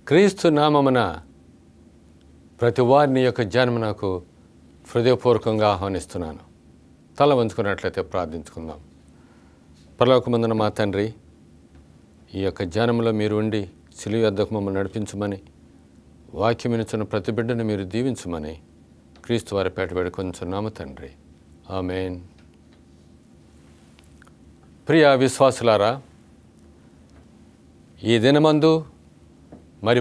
క్రీస్తు నామమున ప్రతి వారిని యొక్క జన్మనకు హృదయపూర్వకంగా ఆహ్వానిస్తున్నాను. తల వంచుకున్నట్లయితే ప్రార్థించుకుందాం. పరలోకమందున మా తండ్రి, ఈ యొక్క జన్మలో మీరు ఉండి సిలువ యొద్దకు మమ్మల్ని నడిపించమని, వాక్యం వినుచున్న ప్రతి బిడ్డను మీరు దీవించమని క్రీస్తు వారి పేట వేడుకొంచున్నాము తండ్రి. ఆమేన్. ప్రియ విశ్వాసులారా, ఈ దినమందు మరి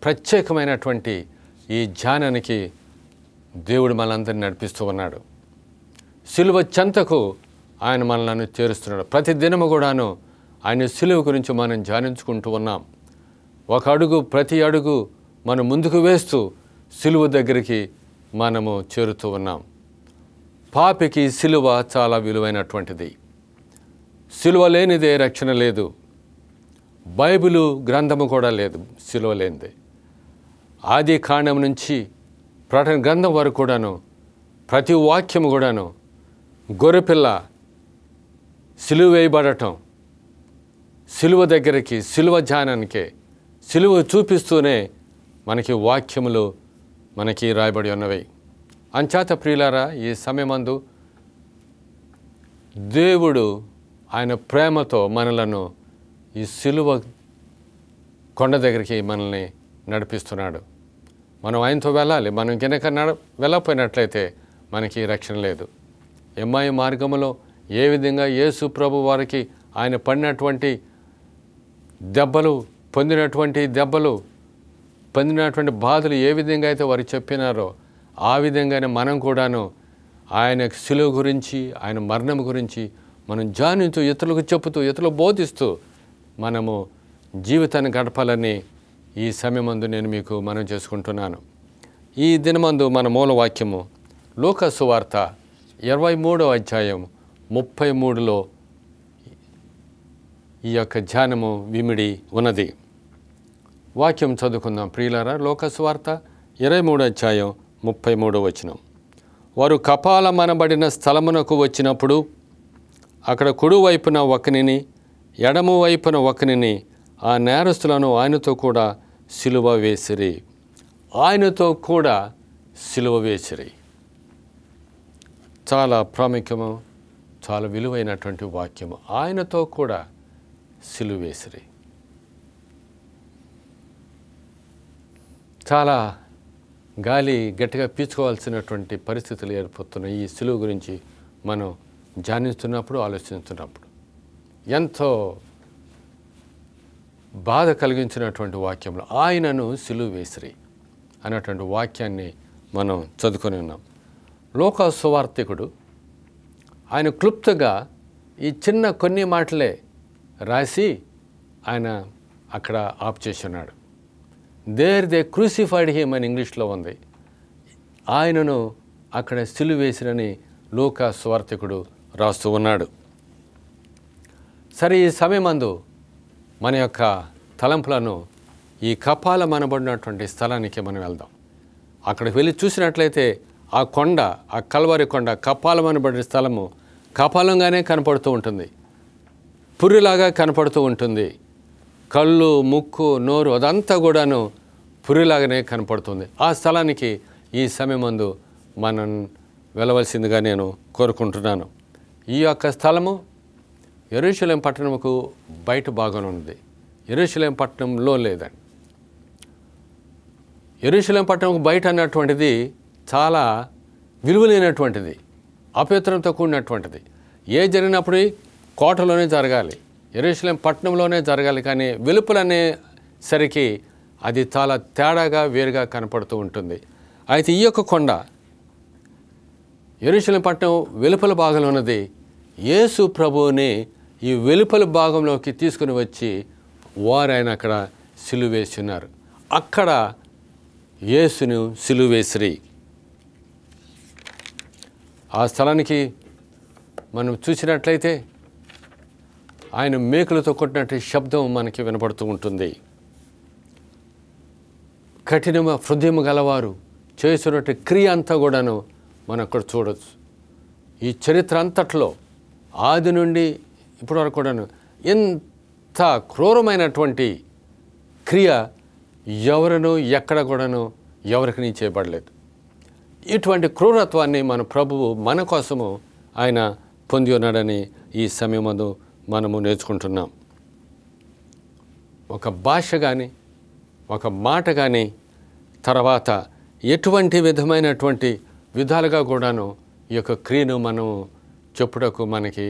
ప్రత్యేకమైనటువంటి ఈ ధ్యానానికి దేవుడు మనందరినీ నడిపిస్తూ ఉన్నాడు. సిలువ చెంతకు ఆయన మనల్ని చేరుస్తున్నాడు. ప్రతి దినము కూడాను ఆయన సిలువ గురించి మనం ధ్యానించుకుంటూ ఉన్నాం. ఒక అడుగు ప్రతి అడుగు మనం ముందుకు వేస్తూ సిలువ దగ్గరికి మనము చేరుతూ ఉన్నాం. పాపికి సిలువ చాలా విలువైనటువంటిది. సిలువ లేనిదే రక్షణ లేదు. బైబిలు గ్రంథము కూడా లేదు సిలువ లేనిదే. ఆది కాండం నుంచి ప్రకటన గ్రంథం వరకు కూడాను ప్రతి వాక్యము కూడాను గొర్రెపిల్ల సిలువ వేయబడటం, సిలువ దగ్గరికి, సిలువ ధ్యానానికే, సిలువ చూపిస్తూనే మనకి వాక్యములు మనకి రాయబడి ఉన్నవి. అంచేత ప్రియులారా, ఈ సమయమందు దేవుడు ఆయన ప్రేమతో మనలను ఈ సిలువ కొండ దగ్గరికి మనల్ని నడిపిస్తున్నాడు. మనం ఆయనతో వెళ్ళాలి. మనం కనుక వెళ్ళకపోయినట్లయితే మనకి రక్షణ లేదు. ఎమ్మాయి మార్గములో ఏ విధంగా యేసు ప్రభు వారికి ఆయన పడినటువంటి దెబ్బలు, పొందినటువంటి బాధలు ఏ విధంగా అయితే వారు చెప్పినారో ఆ విధంగానే మనం కూడాను ఆయన సిలువ గురించి, ఆయన మరణం గురించి మనం ధ్యానించు, ఇతరులకు చెప్పుతూ, ఇతరులకు బోధిస్తూ మనము జీవితాన్ని గడపాలని ఈ సమయమందు నేను మీకు మనం చేసుకుంటున్నాను. ఈ దినమందు మన మూల వాక్యము లూకా సువార్త 23వ అధ్యాయం 33లో ఈ యొక్క ధ్యానము విమిడి ఉన్నది. వాక్యం చదువుకుందాం ప్రియులారా. లూకా సువార్త 23వ అధ్యాయం 33వ వచనం. వారు కపాలమనబడిన స్థలమునకు వచ్చినప్పుడు అక్కడ కుడివైపున ఒకనిని, ఎడమ వైపున ఒకనిని, ఆ నేరస్తులను ఆయనతో కూడా సిలువ వేసిరి. ఆయనతో కూడా సిలువ వేసిరి. చాలా ప్రాముఖ్యము, చాలా విలువైనటువంటి వాక్యము. ఆయనతో కూడా సిలువ వేసిరి. చాలా గాలి గట్టిగా పీల్చుకోవాల్సినటువంటి పరిస్థితులు ఏర్పడుతున్నాయి. ఈ సిలువ గురించి మనం ధ్యానిస్తున్నప్పుడు, ఆలోచిస్తున్నప్పుడు ఎంతో బాధ కలిగించినటువంటి వాక్యంలో ఆయనను సిలువ వేసిరి అన్నటువంటి వాక్యాన్ని మనం చదువుకొని ఉన్నాం. లూకా సువార్తికుడు ఆయన క్లుప్తంగా ఈ చిన్న కొన్ని మాటలే రాసి ఆయన అక్కడ ఆప్ చేసి ఉన్నాడు. దే క్రూసిఫైడ్ హిమ్ అని ఇంగ్లీష్లో ఉంది. ఆయనను అక్కడ సిలువ వేసిరని లూకా సువార్తికుడు రాస్తూ ఉన్నాడు. సరే, ఈ సమయమందు మన యొక్క తలంపులను ఈ కపాలమనబడినటువంటి స్థలానికి మనం వెళ్దాం. అక్కడికి వెళ్ళి చూసినట్లయితే ఆ కొండ, ఆ కల్వరి కొండ కపాలమనబడిన స్థలము కపాలంగానే కనపడుతూ ఉంటుంది. పురిలాగా కనపడుతూ ఉంటుంది. కళ్ళు, ముక్కు, నోరు అదంతా కూడాను పురిలాగానే కనపడుతుంది. ఆ స్థలానికి ఈ సమయమందు మనం వెళ్ళవలసిందిగా నేను కోరుకుంటున్నాను. ఈ యొక్క స్థలము యెరూషలేం పట్టణముకు బయట భాగంలో ఉంది. యెరూషలేం పట్టణంలో లేదండి. యెరూషలేం పట్టణంకు బయట అన్నటువంటిది చాలా విలువలేనటువంటిది, అపవిత్రంతో కూడినటువంటిది. ఏ జరిగినప్పుడు కోటలోనే జరగాలి, యెరూషలేం పట్టణంలోనే జరగాలి. కానీ వెలుపలనేసరికి అది చాలా తేడాగా, వేరుగా కనపడుతూ ఉంటుంది. అయితే ఈ యొక్క కొండ యెరూషలేం పట్టణం వెలుపల భాగంలో ఉన్నది. యేసు ప్రభువుని ఈ వెలుపల భాగంలోకి తీసుకుని వచ్చి వారు ఆయన అక్కడ సిలువ వేసి ఉన్నారు. అక్కడ యేసును సిలువ వేసిరి. ఆ స్థలానికి మనం చూసినట్లయితే ఆయన మేకులతో కొట్టినట్టు శబ్దం మనకి వినపడుతూ ఉంటుంది. కఠిన హృదయం గలవారు చేసినట్టు క్రియ అంతా కూడాను మనం అక్కడ చూడవచ్చు. ఈ చరిత్ర అంతట్లో ఆది నుండి ఇప్పటి వరకు కూడాను ఎంత క్రూరమైనటువంటి క్రియ ఎవరును ఎక్కడ కూడాను ఎవరికి చేయబడలేదు. ఇటువంటి క్రూరత్వాన్ని మన ప్రభువు మన కోసము ఆయన పొంది ఉన్నాడని ఈ సమయమందు మనము నేర్చుకుంటున్నాం. ఒక భాష కానీ ఒక మాట కానీ తర్వాత ఎటువంటి విధమైనటువంటి విధాలుగా కూడాను ఈ యొక్క క్రియను మనం చెప్పుటకు మనకి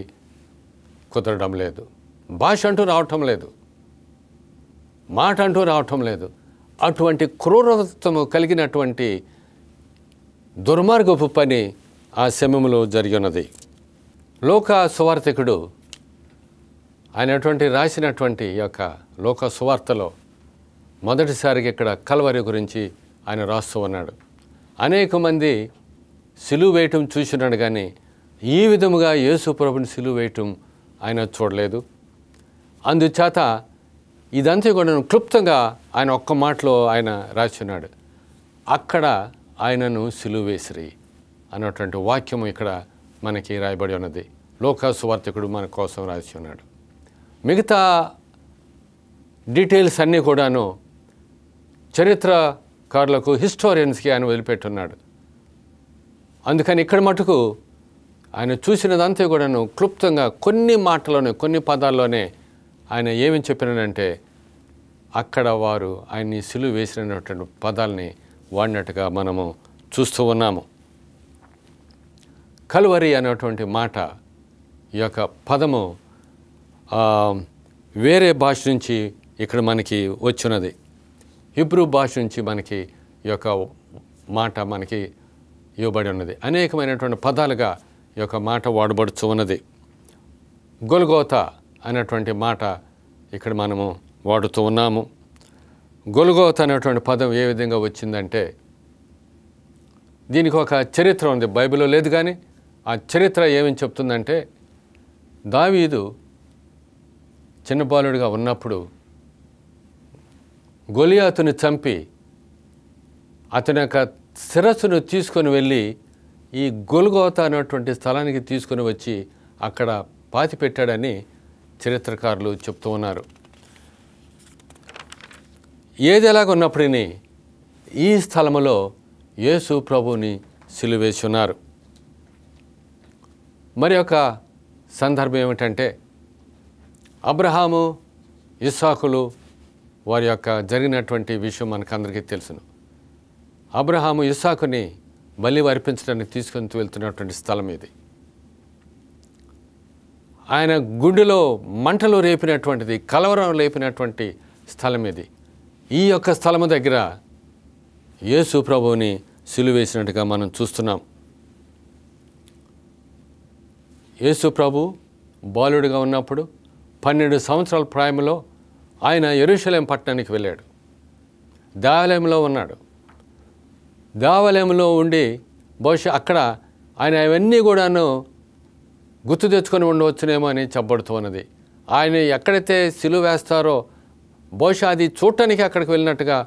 కుదరడం లేదు. భాష అంటూ రావటం లేదు, మాట అంటూ రావటం లేదు. అటువంటి క్రూరత్వము కలిగినటువంటి దుర్మార్గపు పని ఆ సమయంలో జరిగి ఉన్నది. లోకా సువార్తికుడు ఆయన రాసినటువంటి యొక్క లోక సువార్తలో మొదటిసారిగా ఇక్కడ కల్వరి గురించి ఆయన రాస్తూ ఉన్నాడు. అనేక మంది సిలువ వేయటం చూసినాడు, కానీ ఈ విధముగా యేసు ప్రభుని సిలువ వేయటం ఆయన చూడలేదు. అందుచేత ఇదంతా కూడా క్లుప్తంగా ఆయన ఒక్క మాటలో ఆయన రాసినాడు, అక్కడ ఆయనను సిలువ వేసిరి అన్నటువంటి వాక్యము ఇక్కడ మనకి రాయబడి ఉన్నది. లోకా సువార్తికుడు మన కోసం రాసి ఉన్నాడు. మిగతా డీటెయిల్స్ అన్నీ కూడాను చరిత్రకారులకు, హిస్టోరియన్స్కి ఆయన వదిలిపెట్టున్నాడు. అందుకని ఇక్కడ మటుకు ఆయన చూసినదంతా కూడాను క్లుప్తంగా కొన్ని మాటలోనే, కొన్ని పదాల్లోనే ఆయన ఏమని చెప్పినాడంటే అక్కడ వారు ఆయన్ని సిలువ వేసినటువంటి పదాలని వాడినట్టుగా మనము చూస్తూ ఉన్నాము. కల్వరి అనేటువంటి మాట, ఈ యొక్క పదము వేరే భాష నుంచి ఇక్కడ మనకి వచ్చినది. హిబ్రూ భాష నుంచి మనకి ఈ యొక్క మాట మనకి ఇవ్వబడి ఉన్నది. అనేకమైనటువంటి పదాలుగా ఈ యొక్క మాట వాడబడుతూ ఉన్నది. గొల్గోతా అనేటువంటి మాట ఇక్కడ మనము వాడుతూ ఉన్నాము. గొల్గోతా అనేటువంటి పదం ఏ విధంగా వచ్చిందంటే, దీనికి ఒక చరిత్ర ఉంది, బైబిల్లో లేదు, కానీ ఆ చరిత్ర ఏమని చెప్తుందంటే, దావీదు చిన్న బాలుడిగా ఉన్నప్పుడు గొలియాతుని చంపి అతని యొక్క శిరస్సును తీసుకొని వెళ్ళి ఈ గొల్గోతా అనేటువంటి స్థలానికి తీసుకొని వచ్చి అక్కడ పాతి పెట్టాడని చరిత్రకారులు చెప్తూ ఉన్నారు. ఏది ఎలాగ ఉన్నప్పటికీ ఈ స్థలములో యేసు ప్రభువుని సిలువ వేసి ఉన్నారు. మరి ఒక సందర్భం ఏమిటంటే, అబ్రహాము, ఇస్సాకులు వారి యొక్క జరిగినటువంటి విషయం మనకందరికీ తెలుసును. అబ్రహాము ఇస్సాకుని బలి అర్పించడానికి తీసుకొని వెళ్తున్నటువంటి స్థలం ఇది. ఆయన గుండెలో మంటలు రేపినటువంటిది, కలవరం రేపినటువంటి స్థలం ఇది. ఈ యొక్క స్థలము దగ్గర యేసు ప్రభువుని సిలువ వేసినట్టుగా మనం చూస్తున్నాం. యేసు ప్రభు బాలుడిగా ఉన్నప్పుడు 12 సంవత్సరాల ప్రాయంలో ఆయన యెరూషలేం పట్టణానికి వెళ్ళాడు. దేవాలయంలో ఉన్నాడు. దేవాలయంలో ఉండి బహుశా అక్కడ ఆయన అవన్నీ కూడాను గుర్తు తెచ్చుకొని ఉండవచ్చునేమో అని చెప్పబడుతూ ఉన్నది. ఆయన ఎక్కడైతే సిలువ వేస్తారో బహుశా అది చూడటానికి అక్కడికి వెళ్ళినట్టుగా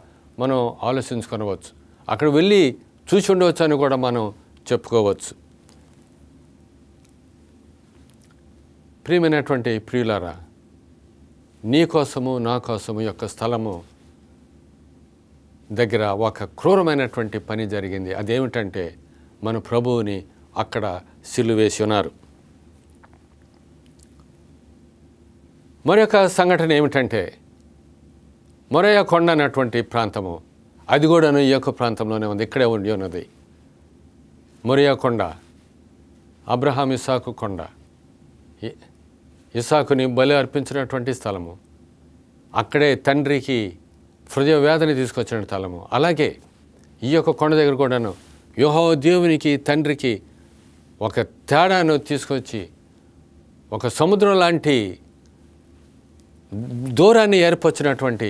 మనం ఆలోచించుకోవచ్చు. అక్కడ వెళ్ళి చూసి ఉండవచ్చు అని కూడా మనం చెప్పుకోవచ్చు. ప్రియమైనటువంటి ప్రియులారా, నీ కోసము నా కోసము యొక్క స్థలము దగ్గర ఒక క్రూరమైనటువంటి పని జరిగింది. అదేమిటంటే మన ప్రభువుని అక్కడ సిలువ వేసి ఉన్నారు. మరొక సంఘటన ఏమిటంటే, మొరయ కొండ అన్నటువంటి ప్రాంతము, అది కూడాను ఈ యొక్క ప్రాంతంలోనే ఉంది, ఇక్కడే ఉండి ఉన్నది. మొరయ కొండ, అబ్రహాం ఇస్సాకు కొండ, ఇస్సాకుని బలి అర్పించినటువంటి స్థలము, అక్కడే తండ్రికి హృదయ వేదన తీసుకొచ్చిన స్థలము. అలాగే ఈ యొక్క కొండ దగ్గర కూడాను యెహోవా దేవునికి తండ్రికి ఒక తేడాను తీసుకొచ్చి ఒక సముద్రం లాంటి దూరాన్ని ఏర్పరిచినటువంటి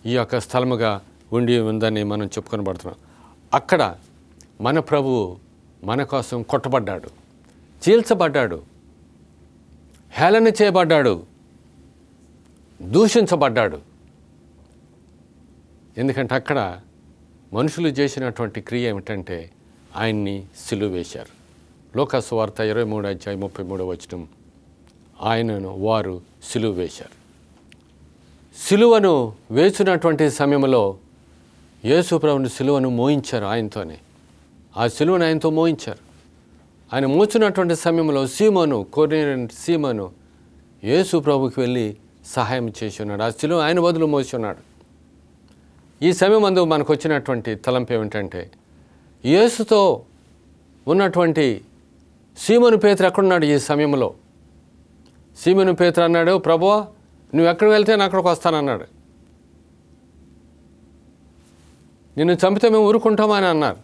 ఈ యొక్క స్థలముగా ఉండి ఉందని మనం చెప్పుకొని పడుతున్నాం. అక్కడ మన ప్రభువు మన కోసం కొట్టబడ్డాడు, చీల్చబడ్డాడు, హేళన చేయబడ్డాడు, దూషించబడ్డాడు. ఎందుకంటే అక్కడ మనుషులు చేసినటువంటి క్రియ ఏమిటంటే ఆయన్ని సిలువ వేశారు. లోకా సువార్త 23:33 ఆయనను వారు సిలువ వేశారు. సిలువను వేసినటువంటి సమయంలో యేసు ప్రభుని సిలువను మోయించారు ఆయనతోనే. ఆ సిలువను ఆయనతో మోయించారు. ఆయన మోచినటువంటి సమయంలో సీమోను యేసు ప్రభుకి వెళ్ళి సహాయం చేసి ఉన్నాడు. ఆ సిలువ ఆయన బదులు మోసి ఉన్నాడు. ఈ సమయం అందు మనకు వచ్చినటువంటి తలంపు ఏమిటంటే, యేసుతో ఉన్నటువంటి సీమోను పేతురు ఎక్కడున్నాడు ఈ సమయంలో? సీమోను పేతురు అన్నాడు, ప్రభువా నువ్వు ఎక్కడికి వెళ్తే నేను అక్కడికి వస్తానన్నాడు. నిన్ను చంపితే మేము ఊరుకుంటామని అన్నారు.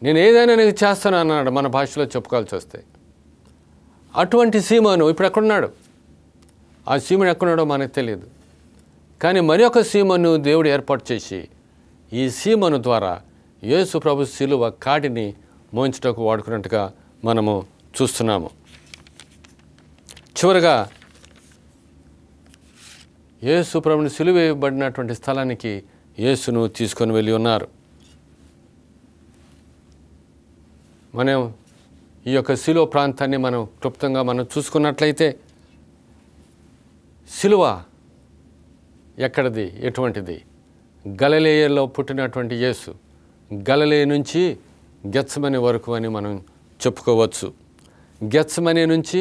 నేను ఏదైనా నీకు చేస్తాను అన్నాడు, మన భాషలో చెప్పుకోవాల్సి వస్తే. అటువంటి సీమోను ఇప్పుడు ఎక్కడున్నాడు? ఆ సీమోను ఎక్కడున్నాడో మనకు తెలియదు. కానీ మరి ఒక సీమోను దేవుడు ఏర్పాటు చేసి ఈ సీమోను ద్వారా యేసు ప్రభు సిలువ కాడిని మోయించుటకు వాడుకున్నట్టుగా మనము చూస్తున్నాము. చివరగా యేసు ప్రభుని సిలువ వేయబడినటువంటి స్థలానికి యేసును తీసుకొని వెళ్ళి ఉన్నారు. మనం ఈ యొక్క సిలువ ప్రాంతాన్ని మనం క్లుప్తంగా మనం చూసుకున్నట్లయితే, సిలువ ఎక్కడిది, ఎటువంటిది? గలిలయలో పుట్టినటువంటి యేసు గలిలయ నుంచి గెత్సమనే వరకు అని మనం చెప్పుకోవచ్చు. గెత్సమనే నుంచి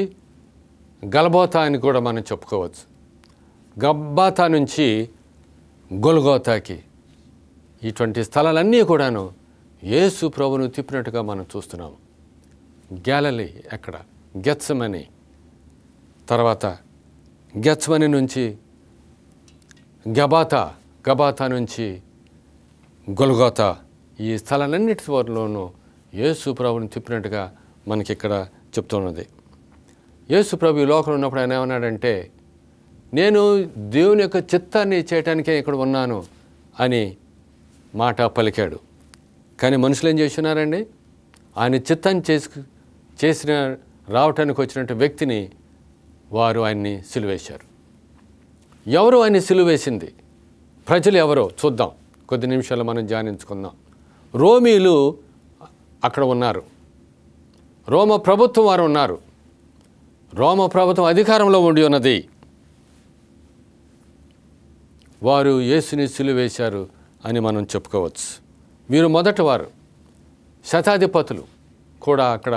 గలబోతా అని కూడా మనం చెప్పుకోవచ్చు. గబ్బాతా నుంచి గొల్గోతాకి, ఇటువంటి స్థలాలన్నీ కూడాను యేసు ప్రభువును తిప్పినట్టుగా మనం చూస్తున్నాము. గ్యాలలీ ఎక్కడ? గెత్సమని. తర్వాత గెత్సమని నుంచి గబాతా నుంచి గొల్గోతా, ఈ స్థలాలన్నిటిలోనూ యేసు ప్రభువును తిప్పినట్టుగా మనకి ఇక్కడ చెప్తున్నది. యేసు ప్రభు ఈ లోకంలో ఉన్నప్పుడు ఆయన ఏమన్నాడంటే, నేను దేవుని యొక్క చిత్తాన్ని చేయటానికే ఇక్కడ ఉన్నాను అని మాట పలికాడు. కానీ మనుషులు ఏం చేస్తున్నారండి? ఆయన చిత్తాన్ని చేసిన రావటానికి వచ్చినట్టు వ్యక్తిని వారు ఆయన్ని సిలువేశారు. ఎవరు ఆయన్ని సిలువేసింది? ప్రజలు ఎవరో చూద్దాం, కొద్ది నిమిషాలు మనం ధ్యానించుకుందాం. రోమీలు అక్కడ ఉన్నారు. రోమ ప్రభుత్వం వారు ఉన్నారు. రోమ ప్రభుత్వం అధికారంలో ఉండి ఉన్నది. వారు యేసుని సిలువేశారు అని మనం చెప్పుకోవచ్చు. వీరు మొదటి వారు. శతాధిపతులు కూడా అక్కడ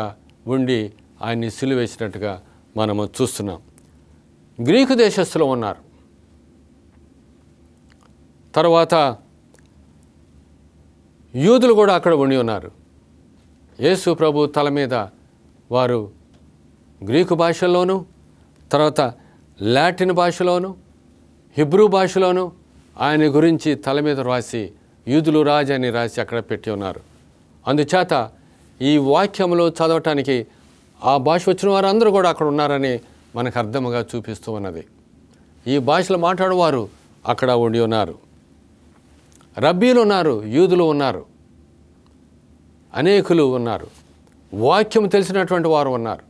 ఉండి ఆయన్ని సిలువేసినట్టుగా మనము చూస్తున్నాం. గ్రీకు దేశస్థులు ఉన్నారు. తర్వాత యూదులు కూడా అక్కడ ఉండి ఉన్నారు. యేసు ప్రభు తల మీద వారు గ్రీకు భాషలోను, తర్వాత లాటిన్ భాషలోను, హిబ్రూ భాషలోను ఆయన గురించి తల మీద రాసి యూదులు రాజు అని రాసి అక్కడ పెట్టి ఉన్నారు. అందుచేత ఈ వాక్యంలో చదవటానికి ఆ భాష వచ్చిన వారు అందరూ కూడా అక్కడ ఉన్నారని మనకు అర్థముగా చూపిస్తూ ఉన్నది. ఈ భాషలు మాట్లాడేవారు అక్కడ ఉండి ఉన్నారు. రబ్బీలు ఉన్నారు, యూదులు ఉన్నారు, అనేకులు ఉన్నారు, వాక్యం తెలిసినటువంటి వారు ఉన్నారు.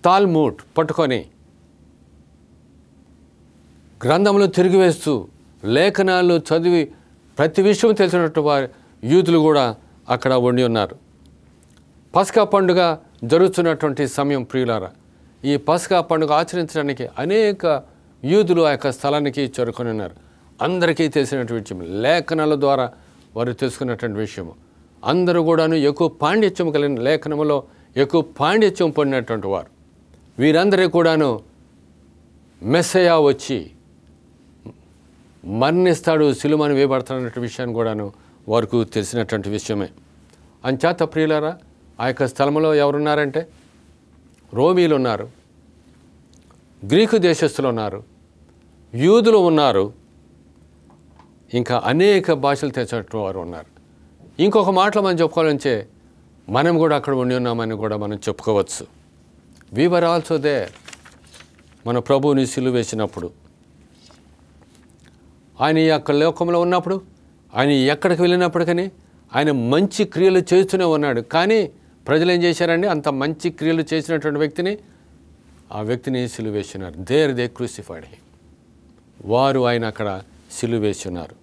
తాల్మూడ్ పట్టుకొని గ్రంథంలో తిరిగివేస్తూ లేఖనాలు చదివి ప్రతి విషయం తెలిసినట్టు వారు యూదులు కూడా అక్కడ ఉండి ఉన్నారు. పస్కా పండుగ జరుగుతున్నటువంటి సమయం ప్రియులారా, ఈ పస్కా పండుగ ఆచరించడానికి అనేక యూదులు ఆ యొక్క స్థలానికి చేరుకొని ఉన్నారు. అందరికీ తెలిసినటువంటి విషయం, లేఖనాల ద్వారా వారు తెలుసుకున్నటువంటి విషయము. అందరూ కూడాను ఎక్కువ పాండిత్యం కలిగిన, లేఖనములో ఎక్కువ పాండిత్యం పొందినటువంటి వారు. వీరందరూ కూడాను మెస్సయా వచ్చి మరణిస్తాడు, సిలువను వేయబడతాడన్న విషయాన్ని కూడాను వారికి తెలిసినటువంటి విషయమే. అంచేత ప్రియులారా, ఆ యొక్క స్థలంలో ఎవరున్నారంటే రోమీలు ఉన్నారు, గ్రీకు దేశస్థులు ఉన్నారు, యూదులు ఉన్నారు, ఇంకా అనేక భాషలు తెలిసినటువంటి వారు ఉన్నారు. ఇంకొక మాటలో మనం చెప్పుకోవాలంటే మనం కూడా అక్కడ ఉండి ఉన్నామని కూడా మనం చెప్పుకోవచ్చు. వి వర్ ఆల్సో దేర్. మన ప్రభువుని సిలువ వేసినప్పుడు, ఆయన ఈ యొక్క లోకంలో ఉన్నప్పుడు, ఆయన ఎక్కడికి వెళ్ళినప్పటికీ ఆయన మంచి క్రియలు చేస్తూనే ఉన్నాడు. కానీ ప్రజలు ఏం చేశారండి? అంత మంచి క్రియలు చేసినటువంటి వ్యక్తిని, ఆ వ్యక్తిని సిలువ వేస్తున్నారు. They crucified him. వారు ఆయన అక్కడ సిలువ వేస్తున్నారు.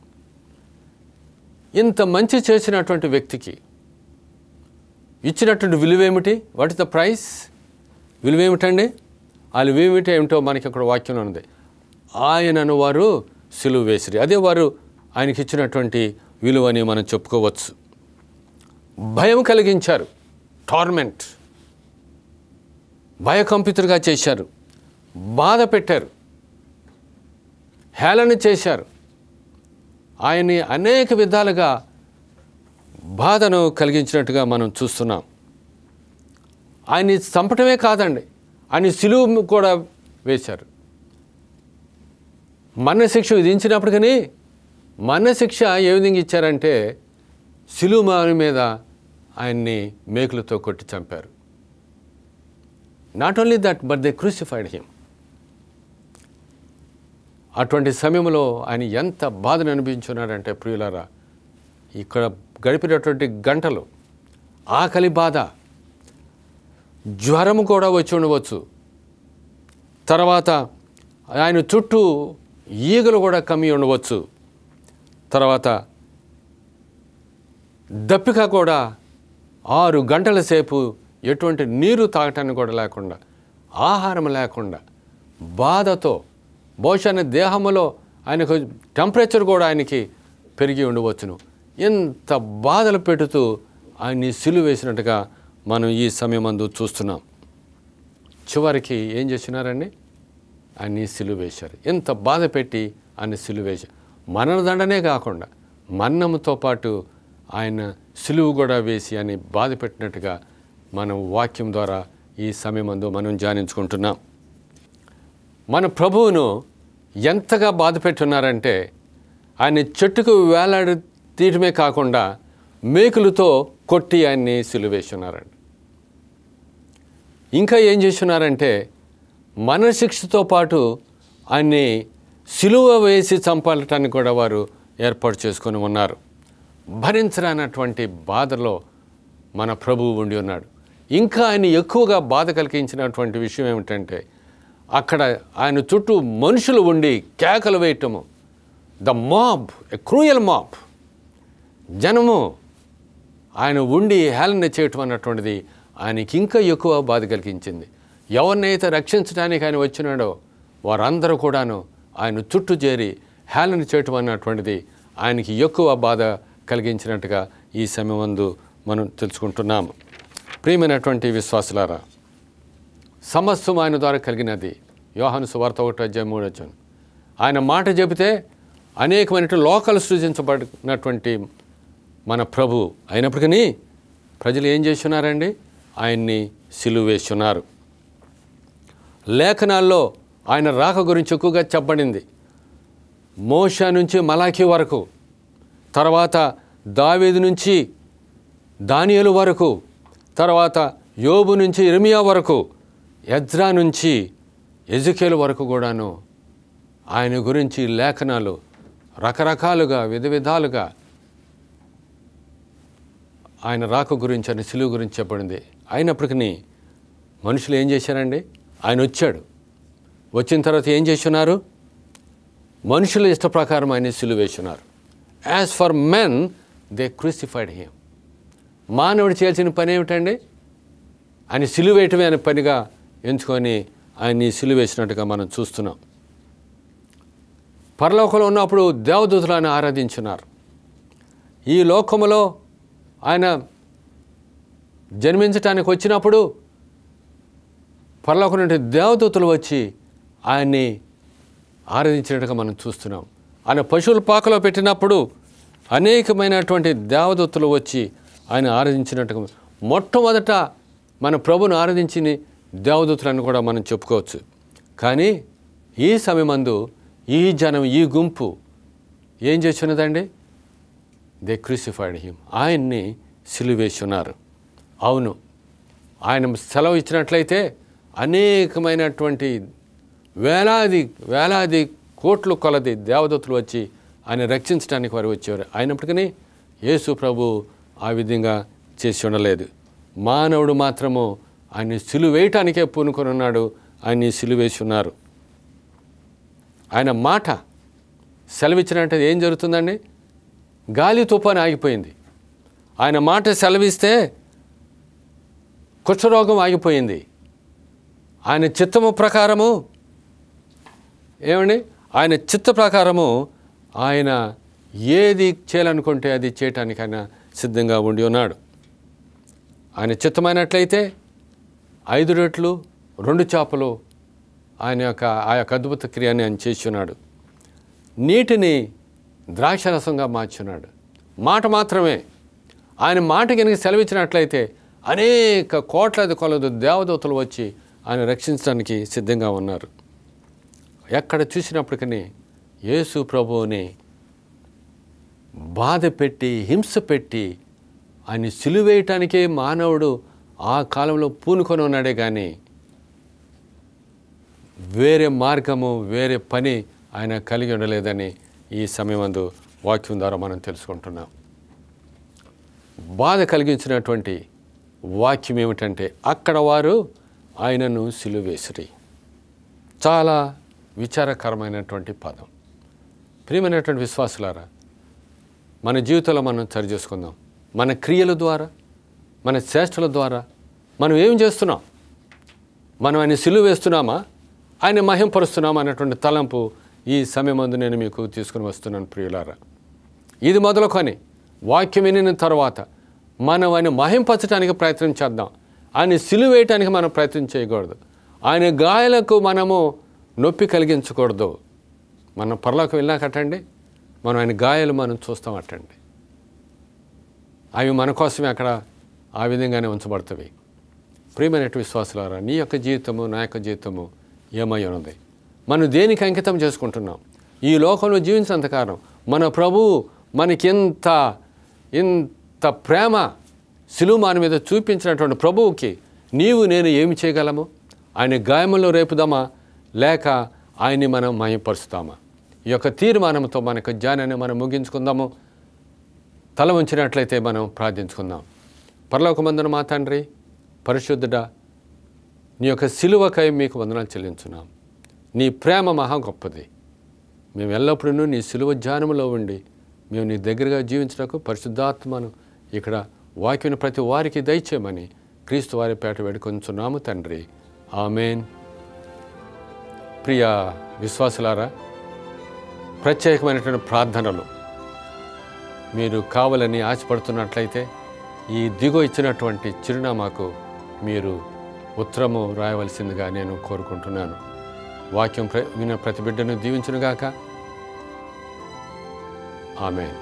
ఇంత మంచి చేసినటువంటి వ్యక్తికి ఇచ్చినటువంటి విలువేమిటి? What is the price? విలువేమిటండి? ఆ విలువేమిటి ఏమిటో మనకి అక్కడ వాక్యంలో ఉంది. ఆయనను వారు సిలువ వేసిరి. అదే వారు ఆయనకి ఇచ్చినటువంటి విలువ అని మనం చెప్పుకోవచ్చు. భయం కలిగించారు, టార్మెంట్, భయకంపితులుగా చేశారు, బాధ పెట్టారు, హేళన చేశారు. ఆయన్ని అనేక విధాలుగా బాధను కలిగించినట్టుగా మనం చూస్తున్నాం. ఆయన్ని చంపటమే కాదండి, ఆయన సిలువ కూడా వేశారు. మరణశిక్ష విధించినప్పటికీ మరణశిక్ష ఏ విధంగా ఇచ్చారంటే సిలువ మీద ఆయన్ని మేకులతో కొట్టి చంపారు. Not only that but they crucified him. అటువంటి సమయంలో ఆయన ఎంత బాధను అనిపించున్నాడంటే ప్రియులారా, ఇక్కడ గడిపినటువంటి గంటలు, ఆకలి బాధ, జ్వరము కూడా వచ్చి ఉండవచ్చు. తర్వాత ఆయన చుట్టూ ఈగలు కూడా కమ్మి ఉండవచ్చు. తర్వాత దప్పిక కూడా 6 గంటల సేపు ఎటువంటి నీరు తాగటానికి కూడా లేకుండా, ఆహారం లేకుండా, బాధతో, బహుశా దేహంలో ఆయనకు టెంపరేచర్ కూడా ఆయనకి పెరిగి ఉండవచ్చును. ఎంత బాధలు పెడుతూ ఆయన్ని సిలువ వేసినట్టుగా మనం ఈ సమయమందు చూస్తున్నాం. చివరికి ఏం చేసినారండి? ఆయన్ని సిలువ వేశారు. ఎంత బాధ పెట్టి ఆయన్ని సిలువ వేశారు. మరణదండనే కాకుండా మరణంతో పాటు ఆయన సిలువ కూడా వేసి అని బాధ పెట్టినట్టుగా మనం వాక్యం ద్వారా ఈ సమయమందు మనం ధ్యానించుకుంటున్నాం. మన ప్రభువును ఎంతగా బాధ పెట్టున్నారంటే ఆయన చెట్టుకు వేలాడి తీయటమే కాకుండా మేకులతో కొట్టి ఆయన్ని సిలువ వేస్తున్నారండి. ఇంకా ఏం చేస్తున్నారంటే మరణశిక్షతో పాటు ఆయన్ని సిలువ వేసి చంపటానికి కూడా వారు ఏర్పాటు చేసుకొని ఉన్నారు. భరించరానటువంటి బాధలో మన ప్రభువు ఉండి ఉన్నాడు. ఇంకా ఆయన ఎక్కువగా బాధ కలిగించినటువంటి విషయం ఏమిటంటే అక్కడ ఆయన చుట్టూ మనుషులు ఉండి కేకలు వేయటము. The mob, a cruel mob, జనము ఆయన ఉండి హేళన చేయటం అన్నటువంటిది ఆయనకి ఇంకా ఎక్కువ బాధ కలిగించింది. ఎవరినైతే రక్షించడానికి ఆయన వచ్చినాడో వారందరూ కూడాను ఆయన చుట్టూ చేరి హేళన చేయటం అన్నటువంటిది ఆయనకి ఎక్కువ బాధ కలిగించినట్టుగా ఈ సమయమందు మనం తెలుసుకుంటున్నాము. ప్రియమైనటువంటి విశ్వాసులారా, సమస్తం ఆయన ద్వారా కలిగినది. యోహాను సువార్త 1:3 ఆయన మాట చెబితే అనేకమైన లోకాలు సృజించబడినటువంటి మన ప్రభు అయినప్పటికీ ప్రజలు ఏం చేస్తున్నారండి? ఆయన్ని సిలువ వేస్తున్నారు. లేఖనాల్లో ఆయన రాక గురించి ఎక్కువగా చెప్పబడింది. మోషే నుంచి మలాఖీ వరకు, తర్వాత దావీదు నుంచి దానియేలు వరకు, తర్వాత యోబు నుంచి ఇర్మియా వరకు, ఎజ్రా నుంచి ఎజెకియేలు వరకు కూడాను ఆయన గురించి లేఖనాలు రకరకాలుగా విధాలుగా ఆయన రాక గురించి, ఆయన సిలువ గురించి చెప్పబడింది. అయినప్పటికీ మనుషులు ఏం చేశారండి? ఆయన వచ్చాడు, వచ్చిన తర్వాత ఏం చేస్తున్నారు? మనుషుల ఇష్ట ప్రకారం ఆయన సిలువ వేస్తున్నారు. As for men they crucified him. మానవుడు చేయాల్సిన పని ఏమిటండి? ఆయన సిలువ వేయటమే అనే పనిగా ఎంచుకొని ఆయన్ని సిలువ వేసినట్టుగా మనం చూస్తున్నాం. పరలోకంలో ఉన్నప్పుడు దేవదూతలు ఆయన ఆరాధించున్నారు. ఈ లోకములో ఆయన జన్మించటానికి వచ్చినప్పుడు పరలోకం నుండి దేవదూతలు వచ్చి ఆయన్ని ఆరాధించినట్టుగా మనం చూస్తున్నాం. ఆయన పశువుల పాకలో పెట్టినప్పుడు అనేకమైనటువంటి దేవదూతలు వచ్చి ఆయన ఆరాధించినట్టుగా మొట్టమొదట మన ప్రభుని ఆరాధించిన దేవదూతలను కూడా మనం చెప్పుకోవచ్చు. కానీ ఈ సమయమందు ఈ జనం, ఈ గుంపు ఏం చేస్తున్నదండి? They crucified him. ఆయన్ని సిలువ వేస్తున్నారు. అవును, ఆయన సెలవు ఇచ్చినట్లయితే అనేకమైనటువంటి వేలాది కోట్లు కొలది దేవదూతలు వచ్చి ఆయన రక్షించడానికి వారు వచ్చేవారు. అయినప్పటికీ యేసు ప్రభు ఆ విధంగా చేసి ఉండలేదు. మానవుడు మాత్రము ఆయన్ని సిలువ వేయటానికే పూనుకొని ఉన్నాడు. ఆయన్ని సిలువ వేసి ఉన్నారు. ఆయన మాట సెలవిచ్చినట్టు ఏం జరుగుతుందండి? గాలి తుఫాను ఆగిపోయింది. ఆయన మాట సెలవిస్తే కుష్ఠరోగం ఆగిపోయింది. ఆయన చిత్తము ప్రకారము ఏమండి ఆయన చిత్త ప్రకారము ఆయన ఏది చేయాలనుకుంటే అది చేయటానికి ఆయన సిద్ధంగా ఉండి ఉన్నాడు. ఆయన చిత్తమైనట్లయితే 5 రొట్టెలు 2 చేపలు ఆ యొక్క అద్భుత క్రియని ఆయన చేసి ఉన్నాడు. నీటిని ద్రాక్షరసంగా మార్చున్నాడు. మాట మాత్రమే. ఆయన మాట కనుక సెలవిచ్చినట్లయితే అనేక కోట్లాది కొలది దేవదూతలు వచ్చి ఆయన రక్షించడానికి సిద్ధంగా ఉన్నారు. ఎక్కడ చూసినప్పటికీ యేసు ప్రభువుని బాధ పెట్టి హింస పెట్టి ఆయన సిలువేయటానికే మానవుడు ఆ కాలంలో పూనుకొని ఉన్నాడే కానీ వేరే మార్గము వేరే పని ఆయన కలిగి ఉండలేదని ఈ సమయమందు వాక్యం ద్వారా మనం తెలుసుకుంటున్నాం. బాధ కలిగించినటువంటి వాక్యం ఏమిటంటే అక్కడ వారు ఆయనను సిలువేసిరి. చాలా విచారకరమైనటువంటి పదం. ప్రియమైనటువంటి విశ్వాసులారా, మన జీవితంలో మనం సరి చేసుకుందాం. మన క్రియల ద్వారా మన చేష్టల ద్వారా మనం ఏం చేస్తున్నాం? మనం ఆయన సిలువ వేస్తున్నామా, ఆయన మహింపరుస్తున్నామా అన్నటువంటి తలంపు ఈ సమయమందు నేను మీకు తీసుకుని వస్తున్నాను. ప్రియులారా, ఇది మొదలుకొని వాక్యం వినిన తర్వాత మనం ఆయన మహింపరచడానికి ప్రయత్నం చేద్దాం. ఆయన సిలువ వేయటానికి మనం ప్రయత్నం చేయకూడదు. ఆయన గాయాలకు మనము నొప్పి కలిగించకూడదు. మనం పరలోకి వెళ్ళాకటండి మనం ఆయన గాయాలు మనం చూస్తాం అటండి. అవి మన కోసమే అక్కడ ఆ విధంగానే ఉంచబడుతుంది. ప్రియమైన విశ్వాసులారా, నీ యొక్క జీవితము నా యొక్క జీవితము ఏమై ఉన్నది? మనం దేనికి అంకితం చేసుకుంటున్నాం? ఈ లోకంలో జీవించినంతకాలం మన ప్రభువు మనకి ఇంత ప్రేమ సిలువ మన మీద చూపించినటువంటి ప్రభువుకి నీవు నేను ఏమి చేయగలము? ఆయన గాయములో రేపుదామా లేక ఆయన్ని మనం మహిమపరుస్తామా? ఈ యొక్క తీర్మానంతో మన యొక్క ధ్యానాన్ని మనం ముగించుకుందాము. తల ఉంచినట్లయితే మనం ప్రార్థించుకుందాం. పరలోకమందున మా తండ్రి, పరిశుద్ధుడా, నీ యొక్క సిలువకై మీకు వందనాలు చెల్లించున్నాం. నీ ప్రేమ మహా గొప్పది. మేము ఎల్లప్పుడూ నీ సిలువ ధ్యానంలో ఉండి మేము నీ దగ్గరగా జీవించడానికి పరిశుద్ధాత్మను ఇక్కడ వాక్యం ప్రతి వారికి దయచేయమని క్రీస్తు వారి పేట వేడుకొంచున్నాము తండ్రి. ఆమేన్. ప్రియ విశ్వాసులారా, ప్రత్యేకమైనటువంటి ప్రార్థనలు మీరు కావాలని ఆశపడుతున్నట్లయితే ఈ దిగో ఇచ్చినటువంటి చిరునామాకు మీరు ఉత్తరము రాయవలసిందిగా నేను కోరుకుంటున్నాను. వాక్యం విన్న ప్రతి బిడ్డను దీవించునుగాక. ఆమేన్.